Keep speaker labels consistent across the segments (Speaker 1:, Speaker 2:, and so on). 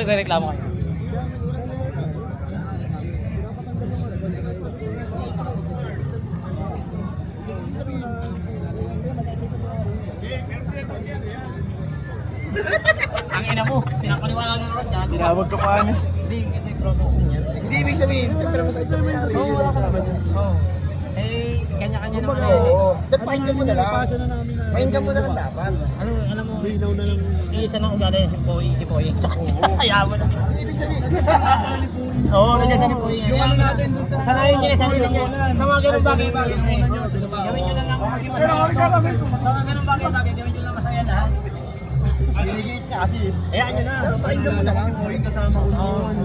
Speaker 1: nagre-reklamo kayo? Ang ina mo, pinapaniwala nga ako dyan.
Speaker 2: Tinawag ka pa ano?
Speaker 1: Hindi, kasi promotion yan.
Speaker 2: Hindi ibig sabihin, pero masakit sa mga sarili.
Speaker 1: Oo, ako naman yun. Oo. Eh, kanya-kanya naman.
Speaker 2: Oo. Dapat pakinggan mo na lang.
Speaker 3: Pasa na namin na.
Speaker 2: Pakinggan mo na lang dapat.
Speaker 1: Alam mo,
Speaker 3: Linaw na lang.
Speaker 1: yung isa ng ugali, si Poy. Tsaka si Ayaw na. Oo, nandiyan sa ni Poy.
Speaker 3: Yung ano natin doon sa...
Speaker 1: Sanayin nyo na, sanayin nyo. Sa mga ganun bagay-bagay. Gawin nyo na lang kung maging masaya. Sa mga ganun bagay-bagay, gawin nyo lang masaya lahat.
Speaker 2: Binigit niya kasi.
Speaker 1: Hayaan nyo na.
Speaker 3: Pakinggan mo na lang. Boying kasama ko noon.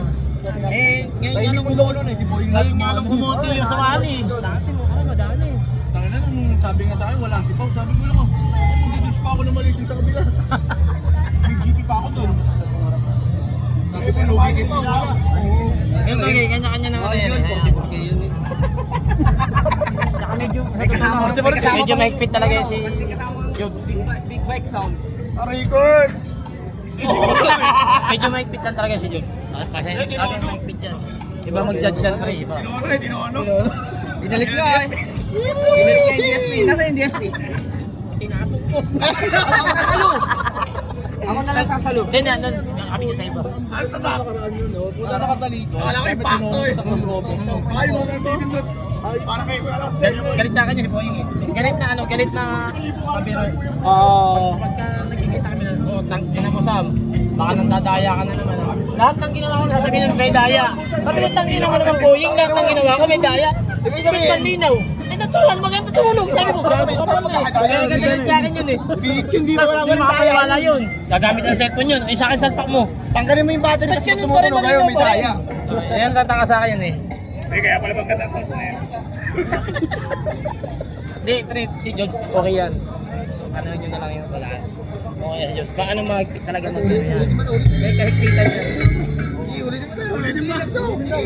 Speaker 1: Eh, ngayon
Speaker 3: Tahimik
Speaker 1: nga
Speaker 3: mo
Speaker 1: nung
Speaker 3: noon eh. Si Boying
Speaker 1: ngayon nga nung bumoto yung sa wali. Dati mo, madali.
Speaker 3: Sana na nung sabi nga sa akin, wala si Pao. Sabi ko lang ako, hindi pa ako na malising sa kabila. May GP pa ako doon. Sabi ko, lugi kay Pao. Wala.
Speaker 1: Ngayon bagay, kanya-kanya na ano yan. Saka medyo mahigpit talaga yun si Job.
Speaker 2: Big bike sounds.
Speaker 3: Record!
Speaker 1: Medyo mahigpit lang talaga si Job. Kasi lagi mahigpit yan. Iba mag-judge yan pre, iba.
Speaker 3: Tinono.
Speaker 2: Binalik ka eh. Binalik ka yung DSP. Nasa yung DSP?
Speaker 1: Tinapok ko.
Speaker 2: Ako nasalo. Ako na lang sasalo.
Speaker 1: Hindi na, kami niya sa iba.
Speaker 3: Ano nakaraan yun, no? Puta nakataliko. Wala ko impacto eh. Ay, mo na pinindot. Para kayo alam.
Speaker 1: Galit sa akin yun si Boying eh. Galit na pabiro. Pagka nakikita kami na, oh, ina mo Sam, baka nang dadaya ka na naman. Ah. Lahat ng ginawa ko, nasabihin ng may daya. Pati lahat ng ginawa naman Boying, lahat ng ginawa ko may daya. Ibig sabihin panlinaw. Eh natural, maganda tulog. Sabi ko, grabe ka pala eh. Kaya galit sa akin yun eh.
Speaker 3: Hindi mo
Speaker 1: Tapos
Speaker 3: wala
Speaker 1: hindi makakaliwala yun. Gagamit ng cellphone yun. Eh sa akin salpak mo.
Speaker 2: Tanggalin mo yung battery
Speaker 1: Ba't
Speaker 2: kasi
Speaker 1: ganun pa rin
Speaker 2: tumutunog kayo, may
Speaker 1: malinaw pa rin?
Speaker 2: daya.
Speaker 1: Ayan, tataka sa akin yun eh.
Speaker 3: Kaya pala maganda sa na yan.
Speaker 1: Hindi, pre, si George, okay yan. Ano nyo na lang yung palaan. Okay yan, George. Paano mahigpit talaga mag-ano yan? May kahigpitan yan.
Speaker 3: Ulitin mo na.